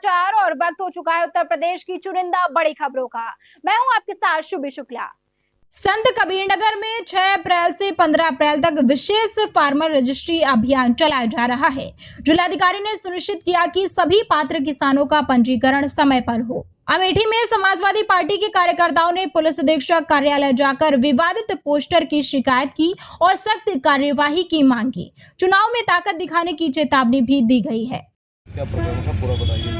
समाचार और वक्त हो चुका है उत्तर प्रदेश की चुनिंदा बड़ी खबरों का। मैं हूं आपके साथ शुभी शुक्ला। संत कबीरनगर में 6 अप्रैल से 15 अप्रैल तक विशेष फार्मर रजिस्ट्री अभियान चलाया जा रहा है। जिलाधिकारी ने सुनिश्चित किया कि सभी पात्र किसानों का पंजीकरण समय पर हो। अमेठी में समाजवादी पार्टी के कार्यकर्ताओं ने पुलिस अधीक्षक कार्यालय जाकर विवादित पोस्टर की शिकायत की और सख्त कार्यवाही की मांग की। चुनाव में ताकत दिखाने की चेतावनी भी दी गई है। क्या प्रॉब्लम था पूरा बताइए।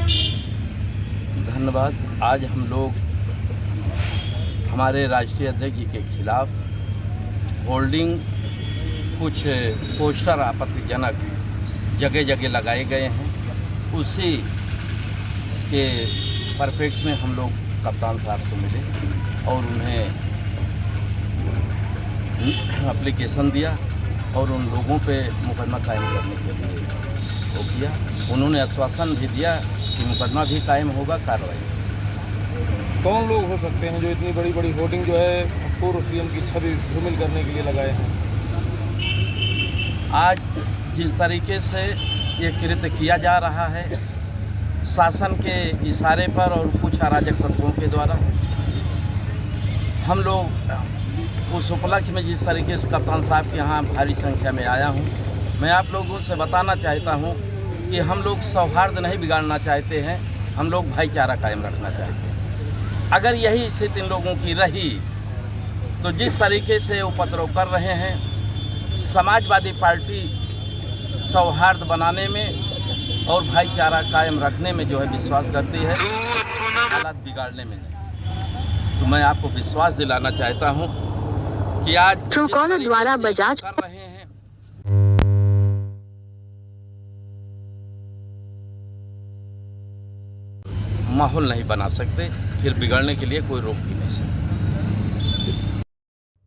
धन्यवाद। आज हम लोग हमारे राष्ट्रीय अध्यक्ष जी के खिलाफ होल्डिंग कुछ पोस्टर आपत्तिजनक जगह जगह लगाए गए हैं, उसी के परपेक्ष में हम लोग कप्तान साहब से मिले और उन्हें एप्लीकेशन दिया और उन लोगों पे मुकदमा कायम करने के लिए वो किया। उन्होंने आश्वासन भी दिया कि मुकदमा भी कायम होगा, कार्रवाई। कौन लोग हो सकते हैं जो इतनी बड़ी बड़ी होर्डिंग जो है पूर्व सीएम की छवि धूमिल करने के लिए लगाए हैं? आज जिस तरीके से ये कृत्य किया जा रहा है शासन के इशारे पर और कुछ अराजक तत्वों के द्वारा, हम लोग उस उपलक्ष्य में जिस तरीके से कप्तान साहब के यहाँ भारी संख्या में आया हूँ, मैं आप लोगों से बताना चाहता हूँ कि हम लोग सौहार्द नहीं बिगाड़ना चाहते हैं, हम लोग भाईचारा कायम रखना चाहते हैं। अगर यही स्थिति इन लोगों की रही तो जिस तरीके से उपद्रव कर रहे हैं, समाजवादी पार्टी सौहार्द बनाने में और भाईचारा कायम रखने में जो है विश्वास करती है, हालात बिगाड़ने में नहीं। तो मैं आपको विश्वास दिलाना चाहता हूँ कि आज ट्रूकॉलर द्वारा बजाज कर रहे हैं माहौल नहीं बना सकते, फिर बिगड़ने के लिए कोई रोक भी नहीं सकता।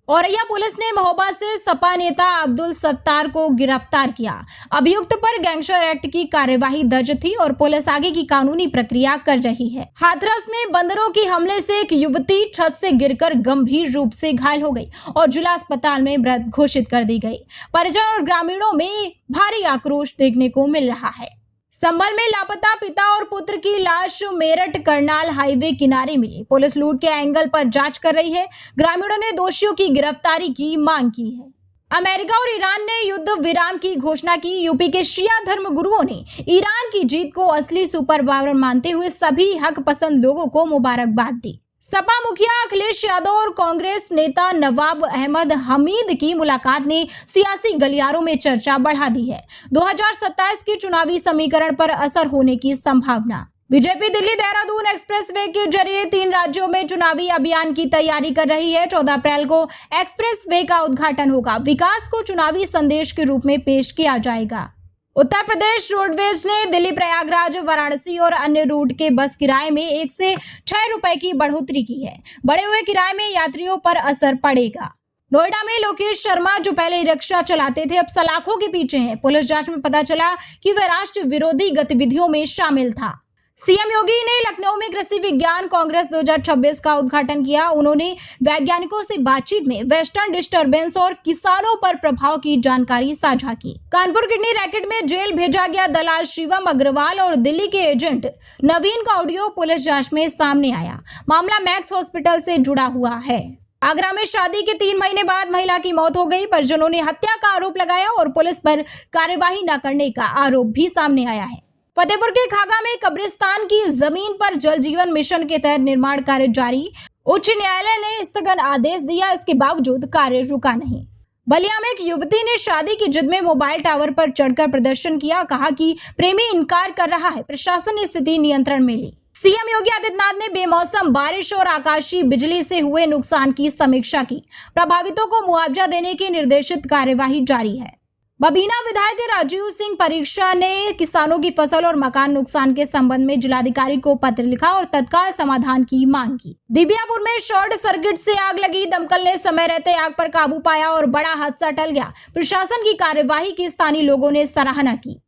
औरैया पुलिस ने महोबा से सपा नेता अब्दुल सत्तार को गिरफ्तार किया। अभियुक्त पर गैंगस्टर एक्ट की कार्यवाही दर्ज थी और पुलिस आगे की कानूनी प्रक्रिया कर रही है। हाथरस में बंदरों के हमले से एक युवती छत से गिरकर गंभीर रूप से घायल हो गई और जिला अस्पताल में मृत घोषित कर दी गई। परिजन और ग्रामीणों में भारी आक्रोश देखने को मिल रहा है। संभल में लापता पिता और पुत्र की लाश मेरठ करनाल हाईवे किनारे मिली। पुलिस लूट के एंगल पर जांच कर रही है। ग्रामीणों ने दोषियों की गिरफ्तारी की मांग की है। अमेरिका और ईरान ने युद्ध विराम की घोषणा की। यूपी के शिया धर्मगुरुओं ने ईरान की जीत को असली सुपर पावर मानते हुए सभी हक पसंद लोगों को मुबारकबाद दी। सपा मुखिया अखिलेश यादव और कांग्रेस नेता नवाब अहमद हमीद की मुलाकात ने सियासी गलियारों में चर्चा बढ़ा दी है। 2027 के चुनावी समीकरण पर असर होने की संभावना। बीजेपी दिल्ली देहरादून एक्सप्रेसवे के जरिए 3 राज्यों में चुनावी अभियान की तैयारी कर रही है। 14 अप्रैल को एक्सप्रेसवे का उद्घाटन होगा। विकास को चुनावी संदेश के रूप में पेश किया जाएगा। उत्तर प्रदेश रोडवेज ने दिल्ली प्रयागराज वाराणसी और अन्य रूट के बस किराए में 1 से 6 रुपए की बढ़ोतरी की है। बढ़े हुए किराए में यात्रियों पर असर पड़ेगा। नोएडा में लोकेश शर्मा जो पहले रिक्शा चलाते थे अब सलाखों के पीछे हैं। पुलिस जांच में पता चला कि वह राष्ट्र विरोधी गतिविधियों में शामिल था। सीएम योगी ने लखनऊ में कृषि विज्ञान कांग्रेस 2026 का उद्घाटन किया। उन्होंने वैज्ञानिकों से बातचीत में वेस्टर्न डिस्टर्बेंस और किसानों पर प्रभाव की जानकारी साझा की। कानपुर किडनी रैकेट में जेल भेजा गया दलाल शिवम अग्रवाल और दिल्ली के एजेंट नवीन का ऑडियो पुलिस जांच में सामने आया। मामला मैक्स हॉस्पिटल से जुड़ा हुआ है। आगरा में शादी के 3 महीने बाद महिला की मौत हो गई। परिजनों ने हत्या का आरोप लगाया और पुलिस पर कार्यवाही न करने का आरोप भी सामने आया है। फतेहपुर के खागा में कब्रिस्तान की जमीन पर जल जीवन मिशन के तहत निर्माण कार्य जारी। उच्च न्यायालय ने स्थगन आदेश दिया, इसके बावजूद कार्य रुका नहीं। बलिया में एक युवती ने शादी की जिद में मोबाइल टावर पर चढ़कर प्रदर्शन किया। कहा कि प्रेमी इनकार कर रहा है। प्रशासन ने स्थिति नियंत्रण में ली। सीएम योगी आदित्यनाथ ने बेमौसम बारिश और आकाशीय बिजली से हुए नुकसान की समीक्षा की। प्रभावितों को मुआवजा देने की निर्देशित कार्यवाही जारी है। बबीना विधायक राजीव सिंह परीक्षा ने किसानों की फसल और मकान नुकसान के संबंध में जिलाधिकारी को पत्र लिखा और तत्काल समाधान की मांग की। दिबियापुर में शॉर्ट सर्किट से आग लगी। दमकल ने समय रहते आग पर काबू पाया और बड़ा हादसा टल गया। प्रशासन की कार्यवाही की स्थानीय लोगों ने सराहना की।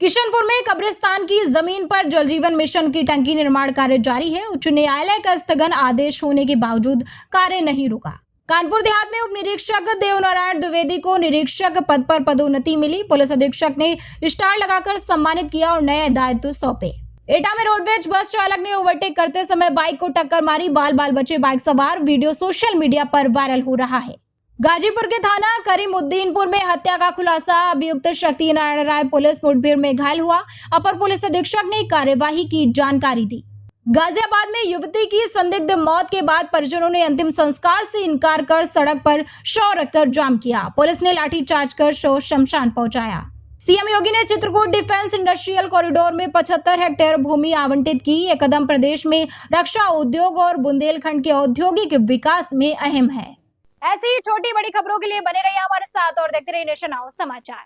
किशनपुर में कब्रिस्तान की जमीन पर जल जीवन मिशन की टंकी निर्माण कार्य जारी है। उच्च न्यायालय का स्थगन आदेश होने के बावजूद कार्य नहीं रुका। कानपुर देहात में उप निरीक्षक देवनारायण द्विवेदी को निरीक्षक पद पर पदोन्नति मिली। पुलिस अधीक्षक ने स्टार लगाकर सम्मानित किया और नए दायित्व सौंपे। एटा में रोडवेज बस चालक ने ओवरटेक करते समय बाइक को टक्कर मारी। बाल बाल बचे बाइक सवार। वीडियो सोशल मीडिया पर वायरल हो रहा है। गाजीपुर के थाना करीमुद्दीनपुर में हत्या का खुलासा। अभियुक्त शक्ति नारायण राय पुलिस मुठभेड़ में घायल हुआ। अपर पुलिस अधीक्षक ने कार्यवाही की जानकारी दी। गाजियाबाद में युवती की संदिग्ध मौत के बाद परिजनों ने अंतिम संस्कार से इनकार कर सड़क पर शव रखकर जाम किया। पुलिस ने लाठीचार्ज कर शव शमशान पहुंचाया। सीएम योगी ने चित्रकूट डिफेंस इंडस्ट्रियल कॉरिडोर में 75 हेक्टेयर भूमि आवंटित की। ये कदम प्रदेश में रक्षा उद्योग और बुंदेलखंड के औद्योगिक विकास में अहम है। ऐसी ही छोटी बड़ी खबरों के लिए बने रहिए हमारे साथ और देखते रहिए नेशन नाउ समाचार।